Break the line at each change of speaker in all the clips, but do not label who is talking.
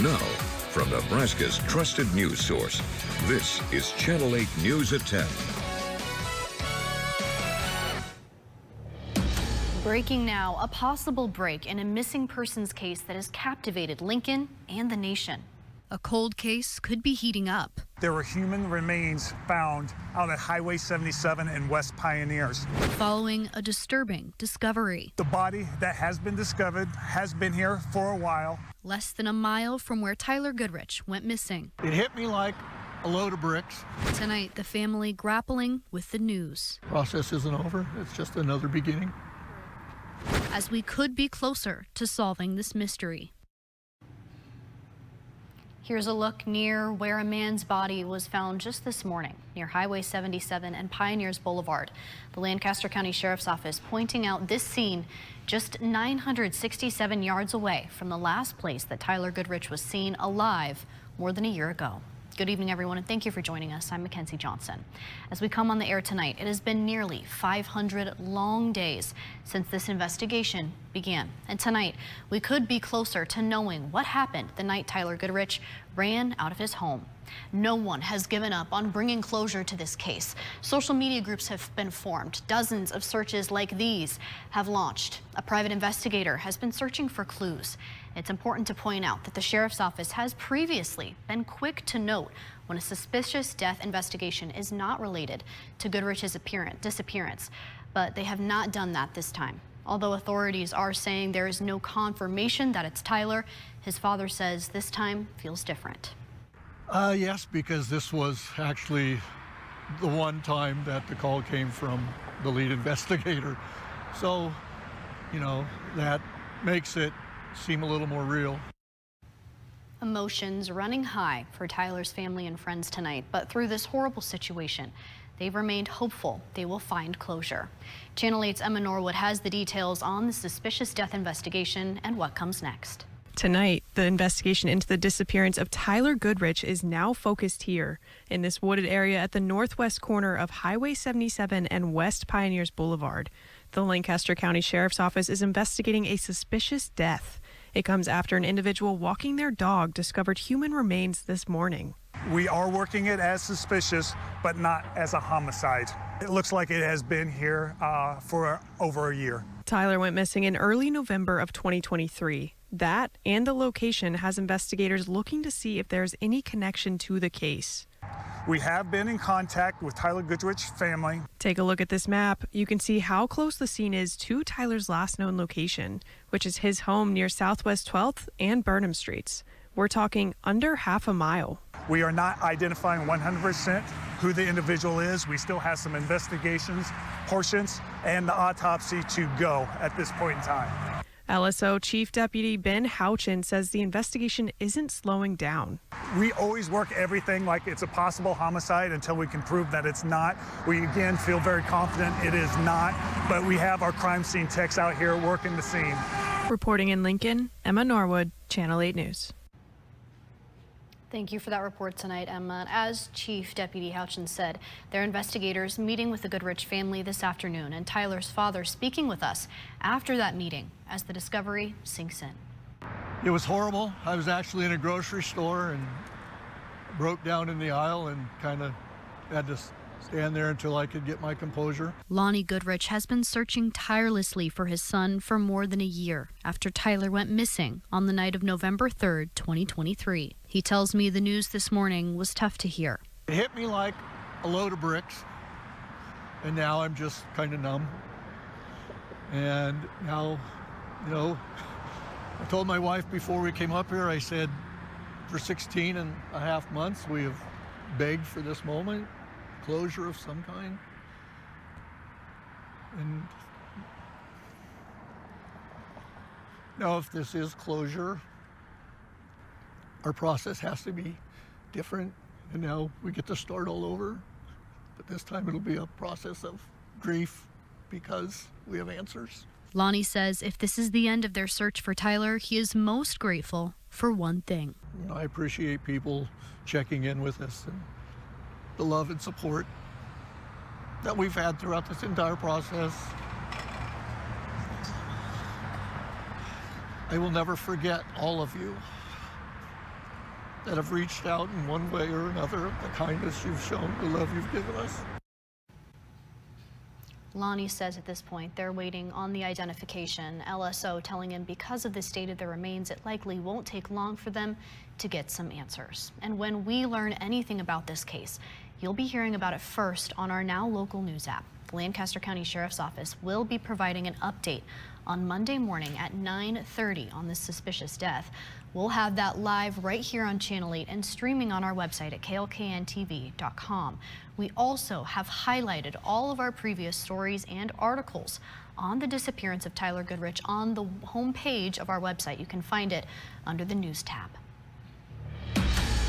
Now, from Nebraska's trusted news source, this is Channel 8 News at 10.
Breaking now, a possible break in a missing persons case that has captivated Lincoln and the nation. A cold case could be heating up.
There were human remains found out at Highway 77 in West Pioneers.
Following a disturbing discovery.
The body that has been discovered has been here for a while.
Less than a mile from where Tyler Goodrich went missing.
It hit me like a load of bricks.
Tonight, the family grappling with the news.
Process isn't over. It's just another beginning.
As we could be closer to solving this mystery. Here's a look near where a man's body was found just this morning near Highway 77 and Pioneers Boulevard. The Lancaster County Sheriff's Office pointing out this scene just 967 yards away from the last place that Tyler Goodrich was seen alive more than a year ago. Good evening, everyone, and thank you for joining us. I'm Mackenzie Johnson. As we come on the air tonight, it has been nearly 500 long days since this investigation began. And tonight, we could be closer to knowing what happened the night Tyler Goodrich ran out of his home. No one has given up on bringing closure to this case. Social media groups have been formed. Dozens of searches like these have launched. A private investigator has been searching for clues. It's important to point out that the Sheriff's Office has previously been quick to note when a suspicious death investigation is not related to Goodrich's disappearance, but they have not done that this time. Although authorities are saying there is no confirmation that it's Tyler, his father says this time feels different.
Yes, because this was actually the one time that the call came from the lead investigator. So, that makes it seem a little more real.
Emotions running high for Tyler's family and friends tonight, but through this horrible situation, they've remained hopeful they will find closure. Channel 8's Emma Norwood has the details on the suspicious death investigation and what comes next.
Tonight, the investigation into the disappearance of Tyler Goodrich is now focused here in this wooded area at the northwest corner of Highway 77 and West Pioneers Boulevard. The Lancaster County Sheriff's Office is investigating a suspicious death. It comes after an individual walking their dog discovered human remains this morning.
We are working it as suspicious, but not as a homicide. It looks like it has been here for over a year.
Tyler went missing in early November of 2023. That and the location has investigators looking to see if there's any connection to the case.
We have been in contact with Tyler Goodrich's family.
Take a look at this map. You can see how close the scene is to Tyler's last known location, which is his home near Southwest 12th and Burnham Streets. We're talking under half a mile.
We are not identifying 100% who the individual is. We still have some investigations, portions, and the autopsy to go at this point in time.
LSO Chief Deputy Ben Houchin says the investigation isn't slowing down.
We always work everything like it's a possible homicide until we can prove that it's not. We again feel very confident it is not, but we have our crime scene techs out here working the scene.
Reporting in Lincoln, Emma Norwood, Channel 8 News.
Thank you for that report tonight, Emma. As Chief Deputy Houchin said, their investigators meeting with the Goodrich family this afternoon, and Tyler's father speaking with us after that meeting as the discovery sinks in.
It was horrible. I was actually in a grocery store and broke down in the aisle and kind of had to stand there until I could get my composure.
Lonnie Goodrich has been searching tirelessly for his son for more than a year after Tyler went missing on the night of November 3rd, 2023. He tells me the news this morning was tough to hear.
It hit me like a load of bricks, and now I'm just kind of numb. And now, I told my wife before we came up here, I said, for 16 and a half months, we have begged for this moment. Closure of some kind. And now if this is closure, our process has to be different, and now we get to start all over. But this time it'll be a process of grief because we have answers.
Lonnie says if this is the end of their search for Tyler, he is most grateful for one thing.
I appreciate people checking in with us and the love and support that we've had throughout this entire process. I will never forget all of you. that have reached out in one way or another, the kindness you've shown, the love you've given us.
Lonnie says at this point they're waiting on the identification. LSO telling him because of the state of their remains, it likely won't take long for them to get some answers. And when we learn anything about this case, you'll be hearing about it first on our Now Local News app. The Lancaster County Sheriff's Office will be providing an update on Monday morning at 9:30 on this suspicious death. We'll have that live right here on Channel 8 and streaming on our website at KLKNTV.com. We also have highlighted all of our previous stories and articles on the disappearance of Tyler Goodrich on the homepage of our website. You can find it under the News tab.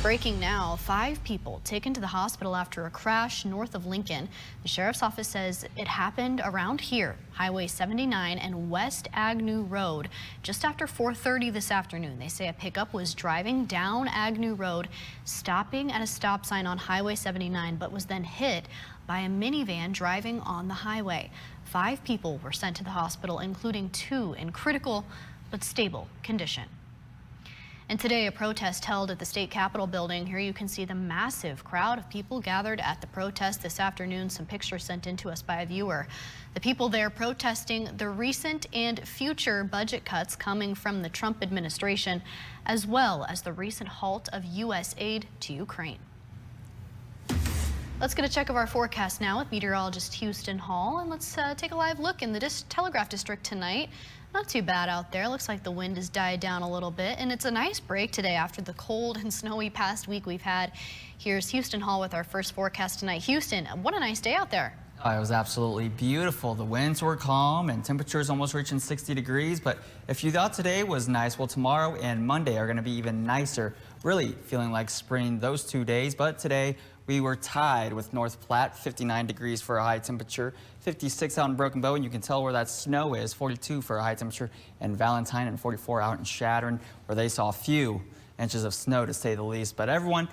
Breaking now, 5 people taken to the hospital after a crash north of Lincoln. The sheriff's office says it happened around here, Highway 79 and West Agnew Road, just after 4:30 this afternoon. They say a pickup was driving down Agnew Road, stopping at a stop sign on Highway 79, but was then hit by a minivan driving on the highway. 5 people were sent to the hospital, including 2 in critical but stable condition. And today, a protest held at the state capitol building. Here you can see the massive crowd of people gathered at the protest this afternoon. Some pictures sent in to us by a viewer. The people there protesting the recent and future budget cuts coming from the Trump administration, as well as the recent halt of U.S. aid to Ukraine. Let's get a check of our forecast now with meteorologist Houston Hall, and let's take a live look in the Telegraph District tonight. Not too bad out there. Looks like the wind has died down a little bit, and it's a nice break today after the cold and snowy past week we've had. Here's Houston Hall with our first forecast tonight. Houston, what a nice day out there.
It was absolutely beautiful. The winds were calm and temperatures almost reaching 60 degrees. But if you thought today was nice, well, tomorrow and Monday are going to be even nicer. Really feeling like spring those 2 days. But today we were tied with North Platte, 59 degrees for a high temperature, 56 out in Broken Bow, and you can tell where that snow is, 42 for a high temperature, and Valentine, and 44 out in Shattern, where they saw a few inches of snow to say the least. But everyone,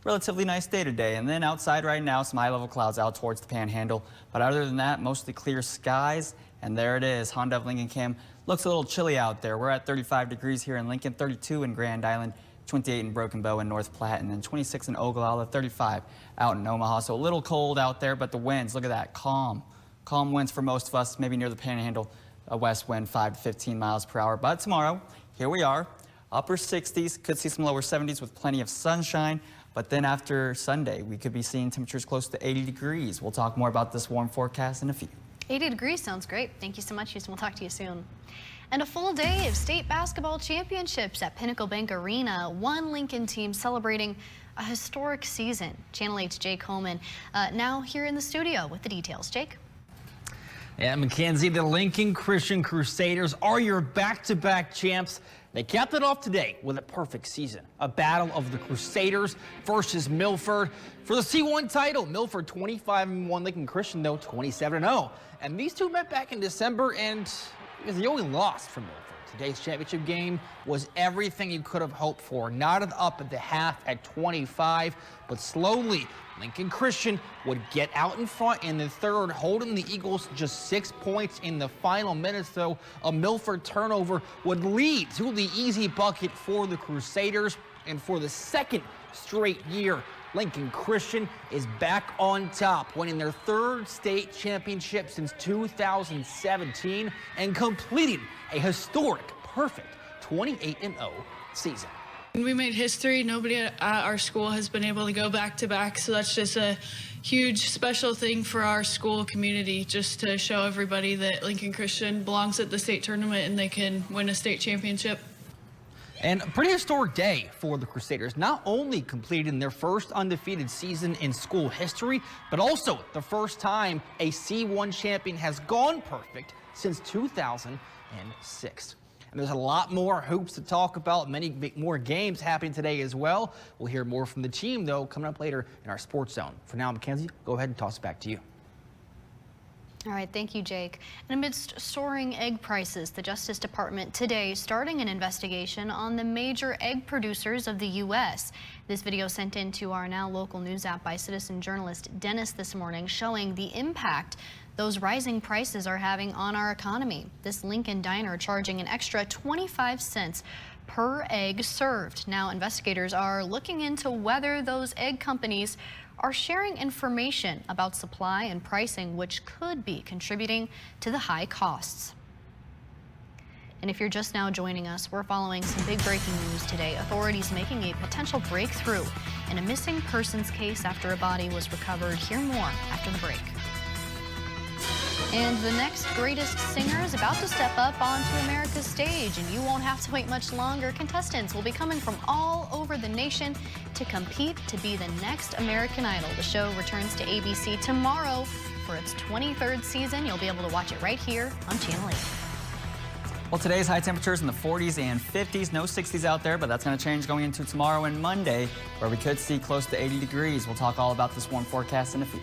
relatively nice day today. And then outside right now, some high level clouds out towards the Panhandle. But other than that, mostly clear skies. And there it is, Honda of Lincoln Cam. Looks a little chilly out there. We're at 35 degrees here in Lincoln, 32 in Grand Island, 28 in Broken Bow and North Platte, and then 26 in Ogallala, 35 out in Omaha. So a little cold out there, but the winds, look at that, calm. Calm winds for most of us, maybe near the Panhandle, a west wind 5 to 15 miles per hour. But tomorrow, here we are, upper 60s, could see some lower 70s with plenty of sunshine. But then after Sunday, we could be seeing temperatures close to 80 degrees. We'll talk more about this warm forecast in a few.
80 degrees sounds great. Thank you so much, Houston. We'll talk to you soon. And a full day of state basketball championships at Pinnacle Bank Arena. One Lincoln team celebrating a historic season. Channel 8's Jake Holman now here in the studio with the details. Jake?
Yeah, Mackenzie, the Lincoln Christian Crusaders are your back-to-back champs. They capped it off today with a perfect season. A battle of the Crusaders versus Milford for the C1 title. Milford 25-1, Lincoln Christian though 27-0. And these two met back in December, and it was the only loss for Milford. Today's championship game was everything you could have hoped for. Knotted up at the half at 25, but slowly Lincoln Christian would get out in front in the third, holding the Eagles just 6 points in the final minutes, though. A Milford turnover would lead to the easy bucket for the Crusaders, and for the second straight year, Lincoln Christian is back on top, winning their third state championship since 2017 and completing a historic, perfect 28-0 season.
We made history. Nobody at our school has been able to go back-to-back, so that's just a huge special thing for our school community, just to show everybody that Lincoln Christian belongs at the state tournament and they can win a state championship.
And a pretty historic day for the Crusaders, not only completing their first undefeated season in school history, but also the first time a C1 champion has gone perfect since 2006. And there's a lot more hoops to talk about, many more games happening today as well. We'll hear more from the team, though, coming up later in our Sports Zone. For now, Mackenzie, go ahead and toss it back to you.
All right, thank you, Jake. And amidst soaring egg prices, the Justice Department today starting an investigation on the major egg producers of the U.S. This video sent in to our Now Local News app by citizen journalist Dennis this morning, showing the impact those rising prices are having on our economy. This Lincoln diner charging an extra 25 cents per egg served. Now, investigators are looking into whether those egg companies are sharing information about supply and pricing, which could be contributing to the high costs. And if you're just now joining us, we're following some big breaking news today. Authorities making a potential breakthrough in a missing persons case after a body was recovered. Hear more after the break. And the next greatest singer is about to step up onto America's stage, and you won't have to wait much longer. Contestants will be coming from all over the nation to compete to be the next American Idol. The show returns to ABC tomorrow for its 23rd season. You'll be able to watch it right here on Channel 8.
Well, today's high temperatures in the 40s and 50s, no 60s out there, but that's going to change going into tomorrow and Monday, where we could see close to 80 degrees. We'll talk all about this warm forecast in a few.